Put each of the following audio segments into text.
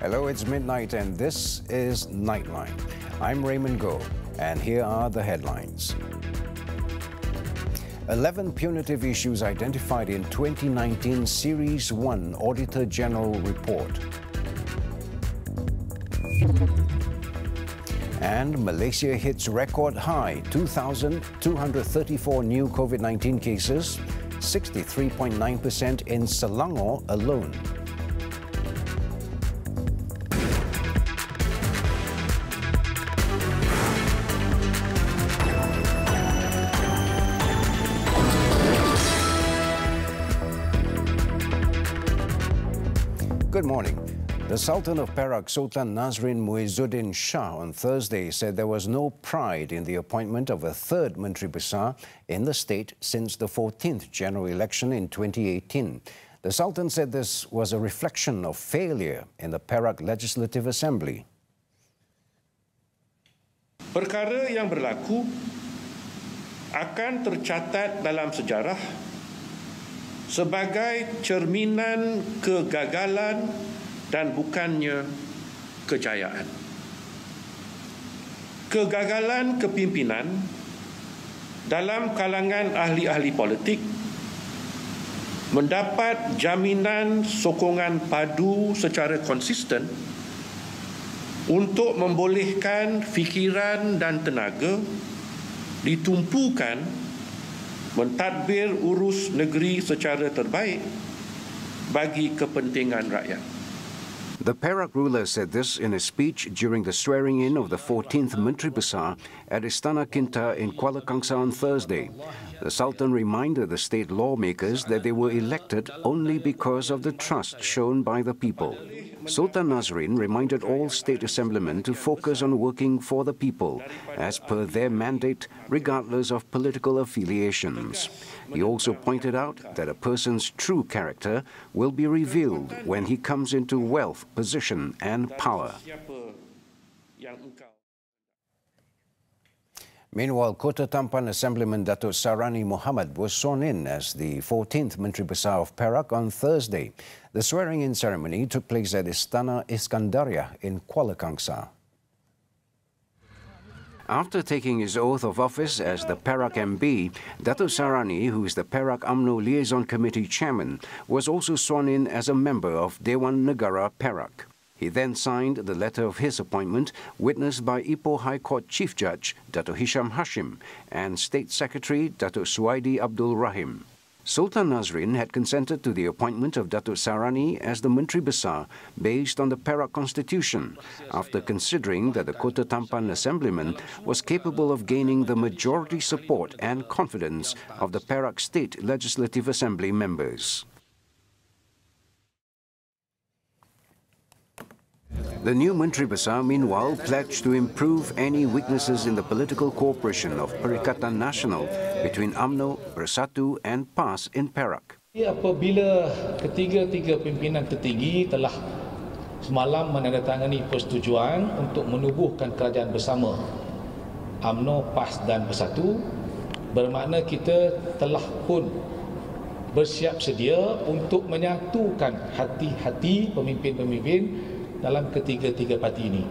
Hello, it's midnight and this is Nightline. I'm Raymond, and here are the headlines. 11 punitive issues identified in 2019 Series 1 Auditor General Report. And Malaysia hits record high, 2,234 new COVID-19 cases, 63.9% in Selangor alone. Good morning. The Sultan of Perak, Sultan Nazrin Muizzuddin Shah, on Thursday said there was no pride in the appointment of a third Menteri Besar in the state since the 14th general election in 2018. The Sultan said this was a reflection of failure in the Perak Legislative Assembly. Perkara yang berlaku akan tercatat dalam sejarah sebagai cerminan kegagalan dan bukannya kejayaan. Kegagalan kepimpinan dalam kalangan ahli-ahli politik mendapat jaminan sokongan padu secara konsisten untuk membolehkan fikiran dan tenaga ditumpukan mentadbir urus negeri secara terbaik bagi kepentingan rakyat. The Perak ruler said this in a speech during the swearing-in of the 14th Menteri Besar at Istana Kinta in Kuala Kangsar on Thursday. The Sultan reminded the state lawmakers that they were elected only because of the trust shown by the people. Sultan Nazrin reminded all state assemblymen to focus on working for the people, as per their mandate, regardless of political affiliations. He also pointed out that a person's true character will be revealed when he comes into wealth, position and power. Meanwhile, Kota Tampan Assemblyman Datuk Saarani Muhammad was sworn in as the 14th Menteri Besar of Perak on Thursday. The swearing-in ceremony took place at Istana Iskandaria in Kuala Kangsar. After taking his oath of office as the Perak MB, Datuk Saarani, who is the Perak UMNO Liaison Committee Chairman, was also sworn in as a member of Dewan Negara Perak. He then signed the letter of his appointment, witnessed by Ipoh High Court Chief Judge Datuk Hisham Hashim and State Secretary Datuk Suwaidi Abdul Rahim. Sultan Nazrin had consented to the appointment of Datuk Saarani as the Menteri Besar based on the Perak Constitution, after considering that the Kota Tampan Assemblyman was capable of gaining the majority support and confidence of the Perak State Legislative Assembly members. The new Menteri Besar, meanwhile, pledged to improve any weaknesses in the political cooperation of Perikatan Nasional between UMNO, Bersatu and PAS in Perak. Apabila ketiga-tiga pimpinan tertinggi telah semalam menandatangani persetujuan untuk menubuhkan kerajaan bersama UMNO, PAS dan Bersatu, bermakna kita telah pun bersiap sedia untuk menyatukan hati-hati pemimpin-pemimpin dalam ketiga-tiga parti ini.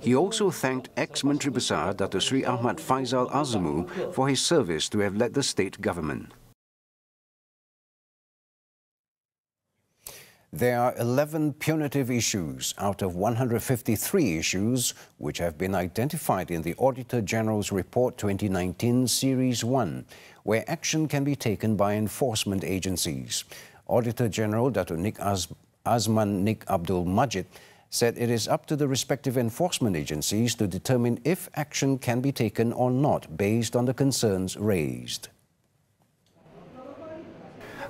He also thanked ex-Menteri Besar Datuk Sri Ahmad Faizal Azmu for his service to have led the state government. There are 11 punitive issues out of 153 issues which have been identified in the Auditor General's Report 2019 Series 1, where action can be taken by enforcement agencies. Auditor General Datuk Azman Nik Abdul Majid said it is up to the respective enforcement agencies to determine if action can be taken or not based on the concerns raised.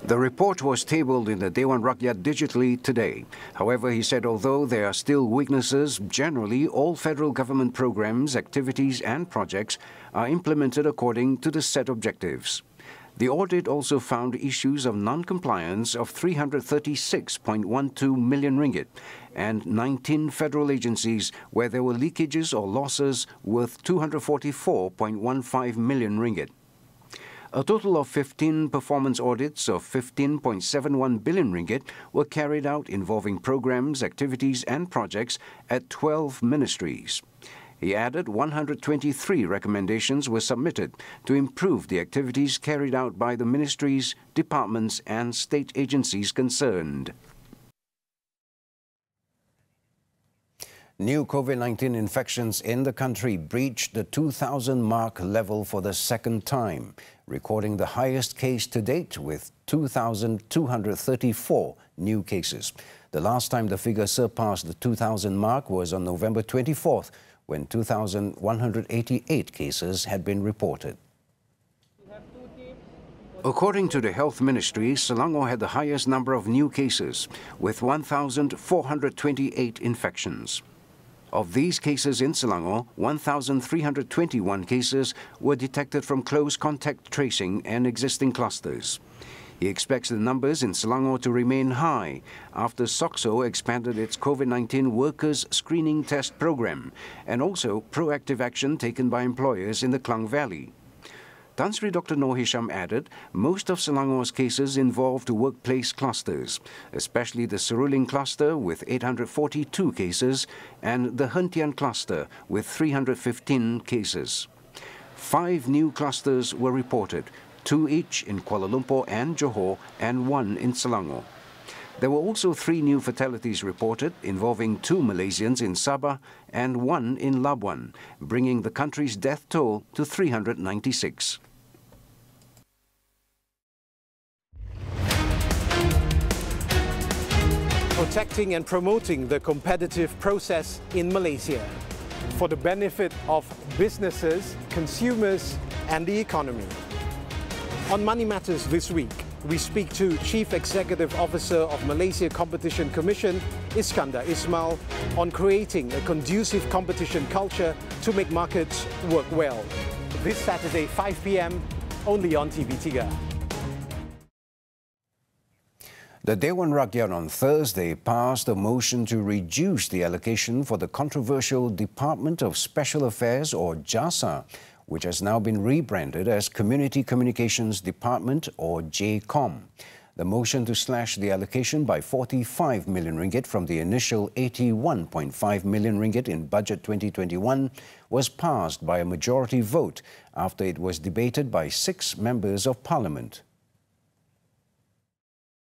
The report was tabled in the Dewan Rakyat digitally today. However, he said although there are still weaknesses, generally all federal government programs, activities and projects are implemented according to the set objectives. The audit also found issues of non-compliance of 336.12 million ringgit and 19 federal agencies where there were leakages or losses worth 244.15 million ringgit. A total of 15 performance audits of 15.71 billion ringgit were carried out involving programs, activities and projects at 12 ministries. He added 123 recommendations were submitted to improve the activities carried out by the ministries, departments and state agencies concerned. New COVID-19 infections in the country breached the 2,000 mark level for the second time, recording the highest case to date with 2,234 new cases. The last time the figure surpassed the 2,000 mark was on November 24th, when 2,188 cases had been reported. According to the Health Ministry, Selangor had the highest number of new cases, with 1,428 infections. Of these cases in Selangor, 1,321 cases were detected from close contact tracing and existing clusters. He expects the numbers in Selangor to remain high after SOCSO expanded its COVID-19 workers screening test program and also proactive action taken by employers in the Klang Valley. Tan Sri Dr. Noor Hisham added most of Selangor's cases involved workplace clusters, especially the Seruling cluster with 842 cases and the Hentian cluster with 315 cases. 5 new clusters were reported, 2 each in Kuala Lumpur and Johor and 1 in Selangor. There were also 3 new fatalities reported involving 2 Malaysians in Sabah and 1 in Labuan, bringing the country's death toll to 396. Protecting and promoting the competitive process in Malaysia for the benefit of businesses, consumers and the economy. On Money Matters this week, we speak to Chief Executive Officer of Malaysia Competition Commission, Iskandar Ismail, on creating a conducive competition culture to make markets work well. This Saturday, 5 p.m, only on TV3. The Dewan Rakyat on Thursday passed a motion to reduce the allocation for the controversial Department of Special Affairs, or JASA, which has now been rebranded as Community Communications Department, or J-KOM. The motion to slash the allocation by 45 million ringgit from the initial 81.5 million ringgit in Budget 2021 was passed by a majority vote after it was debated by 6 members of Parliament.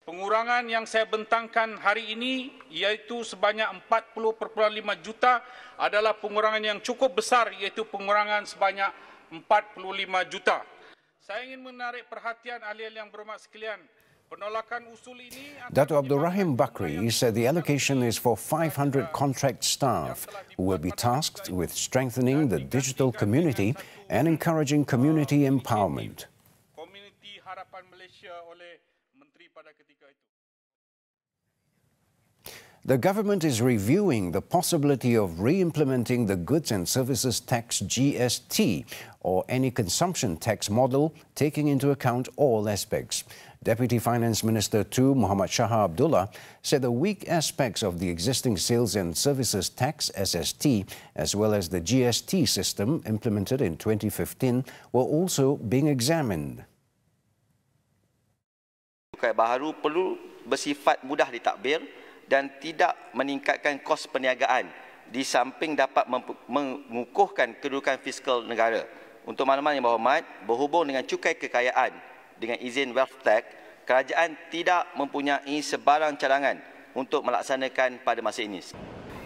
Pengurangan yang saya bentangkan hari ini iaitu sebanyak 40.5 juta adalah pengurangan yang cukup besar, iaitu pengurangan sebanyak 45 juta. Saya ingin menarik perhatian ahli-ahli yang berhormat sekalian. Penolakan usul ini Dato' Abdul Rahim Bakri said the allocation is for 500 contract staff who will be tasked with strengthening the digital community and encouraging community empowerment. Komuniti Harapan Malaysia oleh Menteri pada ketika itu. The government is reviewing the possibility of re-implementing the Goods and Services Tax GST, or any consumption tax model, taking into account all aspects. Deputy Finance Minister 2 Muhammad Shah Abdullah said the weak aspects of the existing Sales and Services Tax SST, as well as the GST system implemented in 2015, were also being examined. Cukai baharu perlu bersifat mudah ditadbir dan tidak meningkatkan kos perniagaan, di samping dapat mengukuhkan kedudukan fiskal negara. Untuk makluman yang berhormat, berhubung dengan cukai kekayaan dengan izin wealth tax, kerajaan tidak mempunyai sebarang cadangan untuk melaksanakan pada masa ini.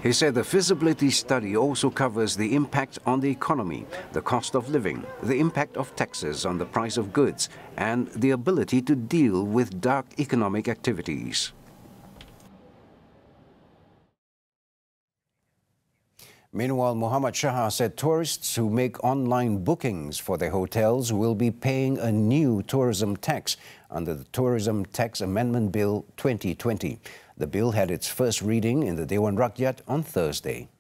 He said the feasibility study also covers the impact on the economy, the cost of living, the impact of taxes on the price of goods, and the ability to deal with dark economic activities. Meanwhile, Muhammad Shah said tourists who make online bookings for their hotels will be paying a new tourism tax under the Tourism Tax Amendment Bill 2020. The bill had its first reading in the Dewan Rakyat on Thursday.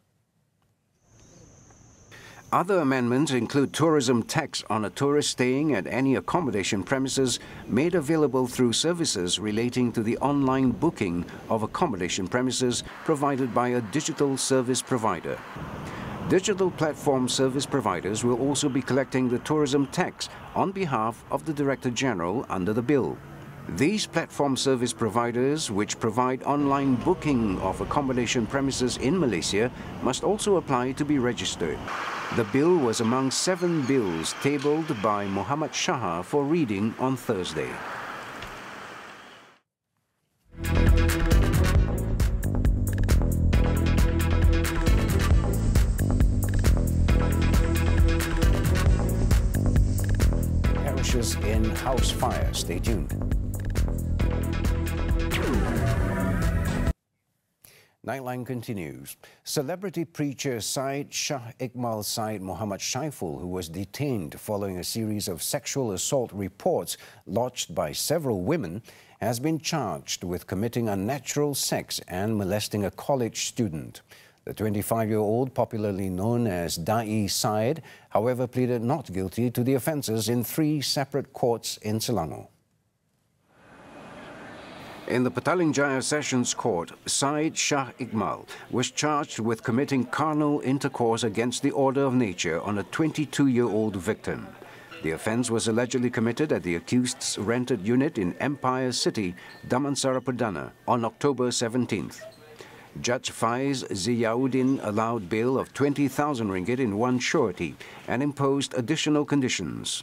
Other amendments include tourism tax on a tourist staying at any accommodation premises made available through services relating to the online booking of accommodation premises provided by a digital service provider. Digital platform service providers will also be collecting the tourism tax on behalf of the Director General under the bill. These platform service providers, which provide online booking of accommodation premises in Malaysia, must also apply to be registered. The bill was among 7 bills tabled by Muhammad Shah for reading on Thursday. Perishes in house fire. Stay tuned. Nightline continues. Celebrity preacher Syed Shah Iqmal Syed Muhammad Shaiful, who was detained following a series of sexual assault reports lodged by several women, has been charged with committing unnatural sex and molesting a college student. The 25-year-old, popularly known as Da'i Syed, however, pleaded not guilty to the offences in 3 separate courts in Selangor. In the Petaling Jaya Sessions Court, Syed Shah Iqmal was charged with committing carnal intercourse against the order of nature on a 22-year-old victim. The offence was allegedly committed at the accused's rented unit in Empire City, Damansara Perdana, on October 17th. Judge Faiz Ziauddin allowed bail of 20,000 ringgit in one surety and imposed additional conditions.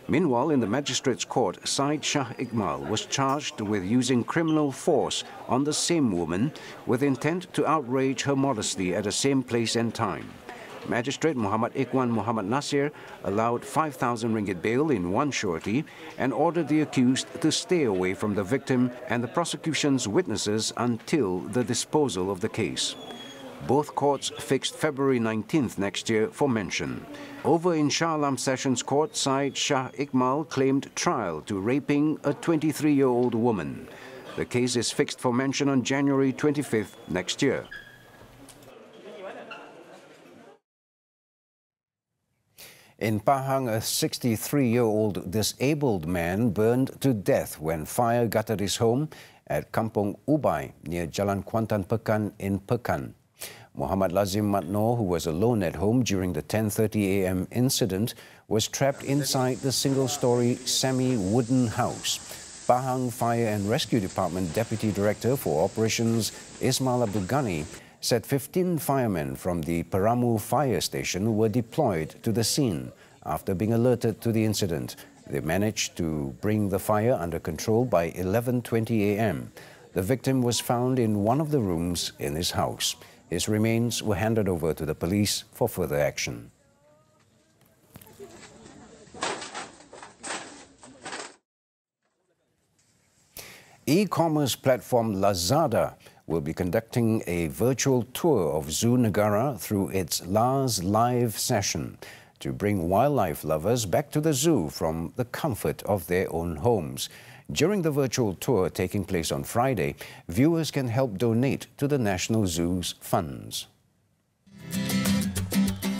Meanwhile, in the magistrate's court, Syed Shah Iqmal was charged with using criminal force on the same woman with intent to outrage her modesty at the same place and time. Magistrate Muhammad Ikhwan Muhammad Nasir allowed 5,000 ringgit bail in one surety and ordered the accused to stay away from the victim and the prosecution's witnesses until the disposal of the case. Both courts fixed February 19th next year for mention. Over in Shah Alam Sessions Court, Syed Shah Iqmal claimed trial to raping a 23-year-old woman. The case is fixed for mention on January 25th next year. In Pahang, a 63-year-old disabled man burned to death when fire gutted his home at Kampung Ubai near Jalan Kuantan Pekan in Pekan. Muhammad Lazim Matnor, who was alone at home during the 10:30 a.m. incident, was trapped inside the single-story semi-wooden house. Pahang Fire and Rescue Department Deputy Director for Operations Ismail Abdul Ghani said 15 firemen from the Paramu fire station were deployed to the scene after being alerted to the incident. They managed to bring the fire under control by 11:20 a.m. The victim was found in one of the rooms in his house. His remains were handed over to the police for further action. E-commerce platform Lazada will be conducting a virtual tour of Zoo Negara through its Lazlive session to bring wildlife lovers back to the zoo from the comfort of their own homes. During the virtual tour taking place on Friday, viewers can help donate to the National Zoo's funds.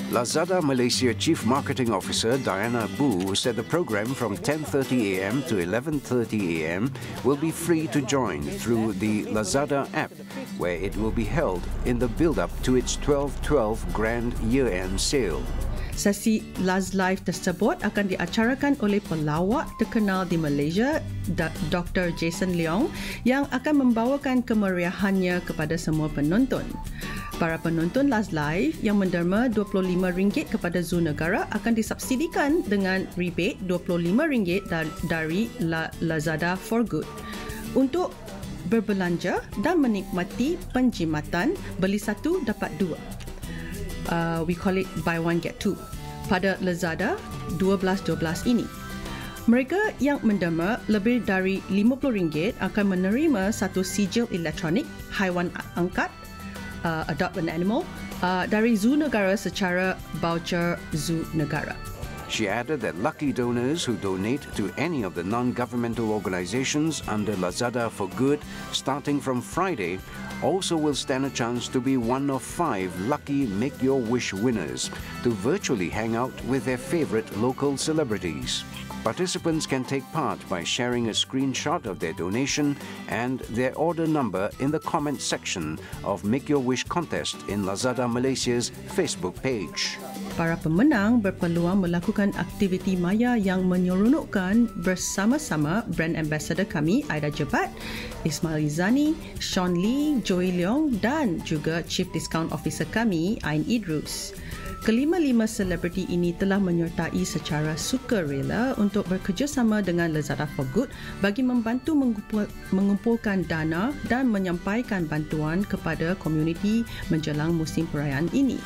Lazada Malaysia Chief Marketing Officer Diana Bu said the program from 10:30 a.m. to 11:30 a.m. will be free to join through the Lazada app, where it will be held in the build-up to its 12/12 Grand Year-End Sale. Sesi Lazlive tersebut akan diacarakan oleh pelawak terkenal di Malaysia, Dr. Jason Leong, yang akan membawakan kemeriahannya kepada semua penonton. Para penonton Lazlive yang menderma RM25 kepada Zoo Negara akan disubsidikan dengan rebate RM25 dari Lazada for Good. Untuk berbelanja dan menikmati penjimatan, beli satu dapat dua. We call it buy one get two pada Lazada 12.12 ini. Mereka yang menderma lebih dari RM50 akan menerima satu sijil elektronik haiwan angkat, adopt an animal, dari Zoo Negara secara voucher Zoo Negara. She added that lucky donors who donate to any of the non-governmental organizations under Lazada for Good starting from Friday also will stand a chance to be one of 5 lucky Make-Your-Wish winners to virtually hang out with their favorite local celebrities. Participants can take part by sharing a screenshot of their donation and their order number in the comment section of Make Your Wish contest in Lazada Malaysia's Facebook page. Para pemenang berpeluang melakukan aktiviti maya yang menyeronokkan bersama-sama brand ambassador kami, Aida Jebat, Ismail Izani, Sean Lee, Joey Leong dan juga Chief Discount Officer kami, Ain Idrus. Kelima-lima selebriti ini telah menyertai secara sukarela untuk bekerjasama dengan Lazada for Good bagi membantu mengumpulkan dana dan menyampaikan bantuan kepada komuniti menjelang musim perayaan ini.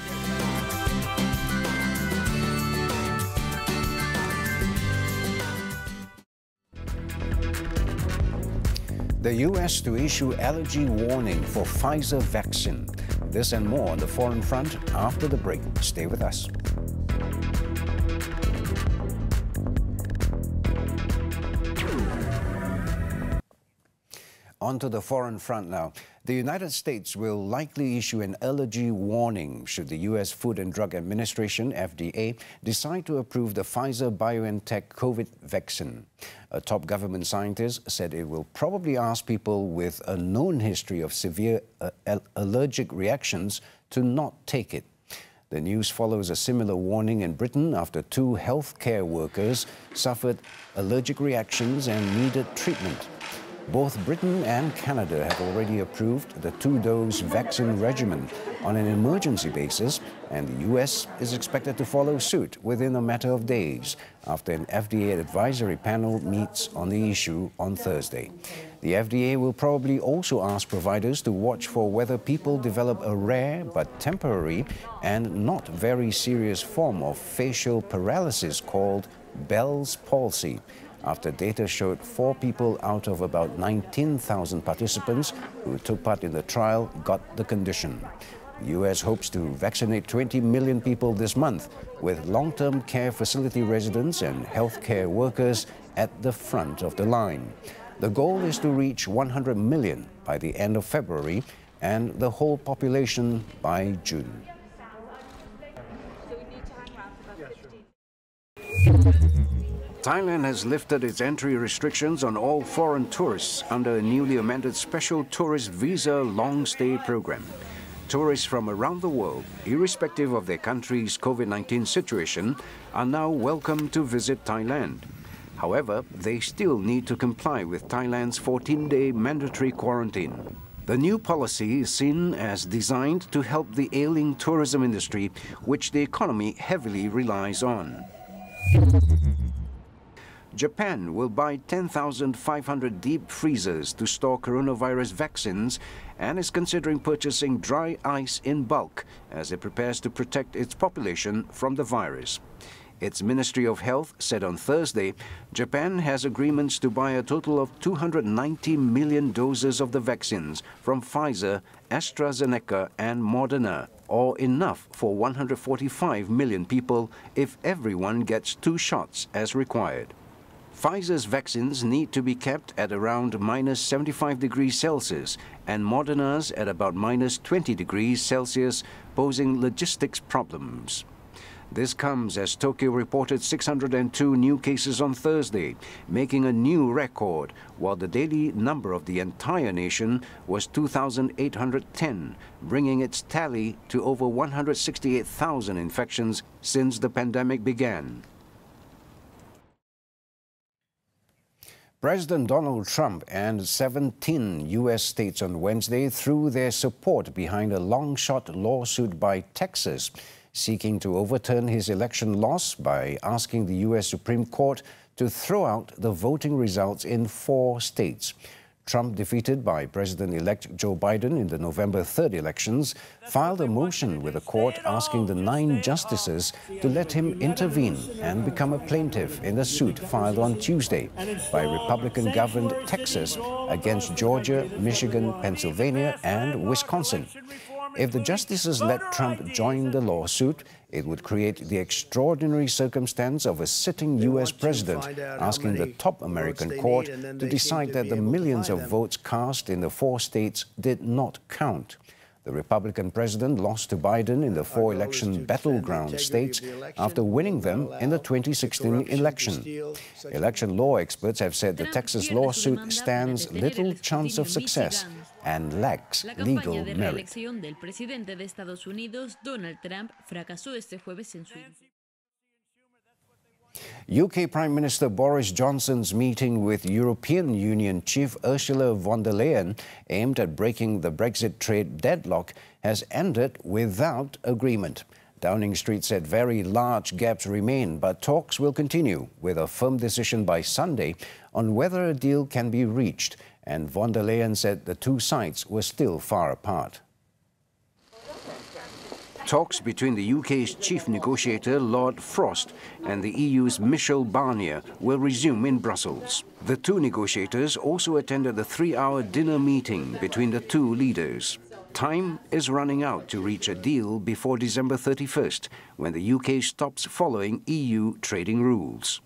The US to issue allergy warning for Pfizer vaccine. This and more on the foreign front after the break. Stay with us. On to the foreign front now. The United States will likely issue an allergy warning should the U.S. Food and Drug Administration, FDA, decide to approve the Pfizer-BioNTech COVID vaccine. A top government scientist said it will probably ask people with a known history of severe allergic reactions to not take it. The news follows a similar warning in Britain after 2 healthcare workers suffered allergic reactions and needed treatment. Both Britain and Canada have already approved the 2-dose vaccine regimen on an emergency basis, and the US is expected to follow suit within a matter of days after an FDA advisory panel meets on the issue on Thursday. The FDA will probably also ask providers to watch for whether people develop a rare but temporary and not very serious form of facial paralysis called Bell's palsy, after data showed 4 people out of about 19,000 participants who took part in the trial got the condition. The US hopes to vaccinate 20 million people this month, with long-term care facility residents and healthcare workers at the front of the line. The goal is to reach 100 million by the end of February and the whole population by June. Thailand has lifted its entry restrictions on all foreign tourists under a newly amended special tourist visa long-stay program. Tourists from around the world, irrespective of their country's COVID-19 situation, are now welcome to visit Thailand. However, they still need to comply with Thailand's 14-day mandatory quarantine. The new policy is seen as designed to help the ailing tourism industry, which the economy heavily relies on. Japan will buy 10,500 deep freezers to store coronavirus vaccines and is considering purchasing dry ice in bulk as it prepares to protect its population from the virus. Its Ministry of Health said on Thursday, Japan has agreements to buy a total of 290 million doses of the vaccines from Pfizer, AstraZeneca and Moderna, or enough for 145 million people if everyone gets 2 shots as required. Pfizer's vaccines need to be kept at around minus 75 degrees Celsius and Moderna's at about minus 20 degrees Celsius, posing logistics problems. This comes as Tokyo reported 602 new cases on Thursday, making a new record, while the daily number of the entire nation was 2,810, bringing its tally to over 168,000 infections since the pandemic began. President Donald Trump and 17 U.S. states on Wednesday threw their support behind a long-shot lawsuit by Texas, seeking to overturn his election loss by asking the U.S. Supreme Court to throw out the voting results in 4 states. Trump, defeated by President-elect Joe Biden in the November 3rd elections, filed a motion with the court asking the 9 justices to let him intervene and become a plaintiff in the suit filed on Tuesday by Republican-governed Texas against Georgia, Michigan, Pennsylvania and Wisconsin. If the justices let Trump join the lawsuit, it would create the extraordinary circumstance of a sitting U.S. president asking the top American court to decide that the millions of votes cast in the 4 states did not count. The Republican president lost to Biden in the 4 election battleground states after winning them in the 2016 election. Election law experts have said the Texas lawsuit stands little chance of success and lacks legal merit. UK Prime Minister Boris Johnson's meeting with European Union Chief Ursula von der Leyen, aimed at breaking the Brexit trade deadlock, has ended without agreement. Downing Street said very large gaps remain, but talks will continue with a firm decision by Sunday on whether a deal can be reached, and von der Leyen said the two sides were still far apart. Talks between the UK's chief negotiator, Lord Frost, and the EU's Michel Barnier will resume in Brussels. The two negotiators also attended the 3-hour dinner meeting between the two leaders. Time is running out to reach a deal before December 31st, when the UK stops following EU trading rules.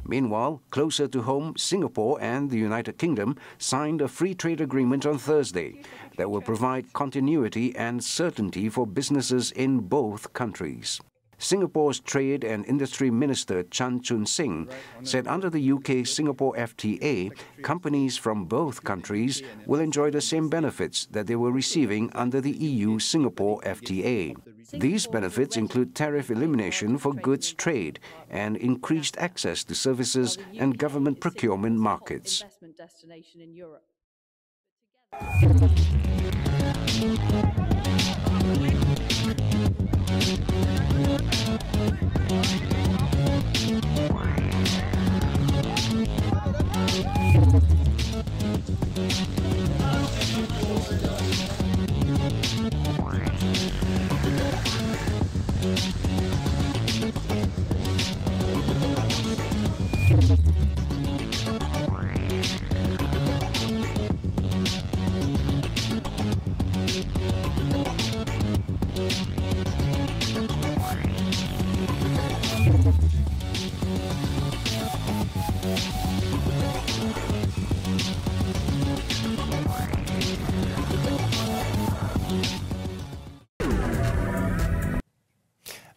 Meanwhile, closer to home, Singapore and the United Kingdom signed a free trade agreement on Thursday that will provide continuity and certainty for businesses in both countries. Singapore's Trade and Industry Minister Chan Chun Sing said under the UK-Singapore FTA, companies from both countries will enjoy the same benefits that they were receiving under the EU-Singapore FTA. These benefits include tariff elimination for goods trade and increased access to services and government procurement markets.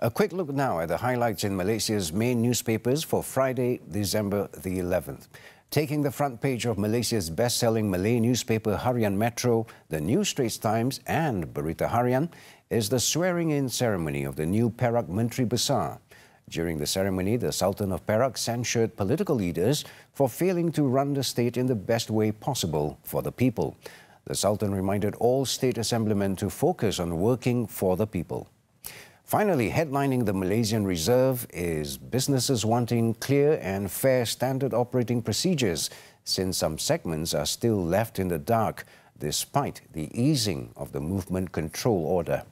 A quick look now at the highlights in Malaysia's main newspapers for Friday, December the 11th. Taking the front page of Malaysia's best-selling Malay newspaper Harian Metro, the New Straits Times and Berita Harian is the swearing-in ceremony of the new Perak Menteri Besar. During the ceremony, the Sultan of Perak censured political leaders for failing to run the state in the best way possible for the people. The Sultan reminded all state assemblymen to focus on working for the people. Finally, headlining the Malaysian Reserve is businesses wanting clear and fair standard operating procedures, since some segments are still left in the dark despite the easing of the movement control order.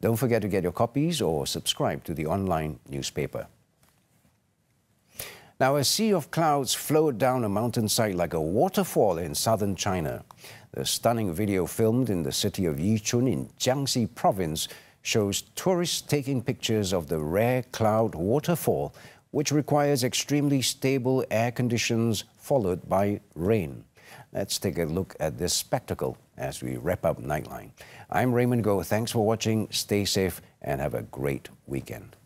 Don't forget to get your copies or subscribe to the online newspaper. Now, a sea of clouds flowed down a mountainside like a waterfall in southern China. The stunning video filmed in the city of Yichun in Jiangxi province shows tourists taking pictures of the rare cloud waterfall, which requires extremely stable air conditions followed by rain. Let's take a look at this spectacle as we wrap up Nightline. I'm Raymond Go. Thanks for watching. Stay safe and have a great weekend.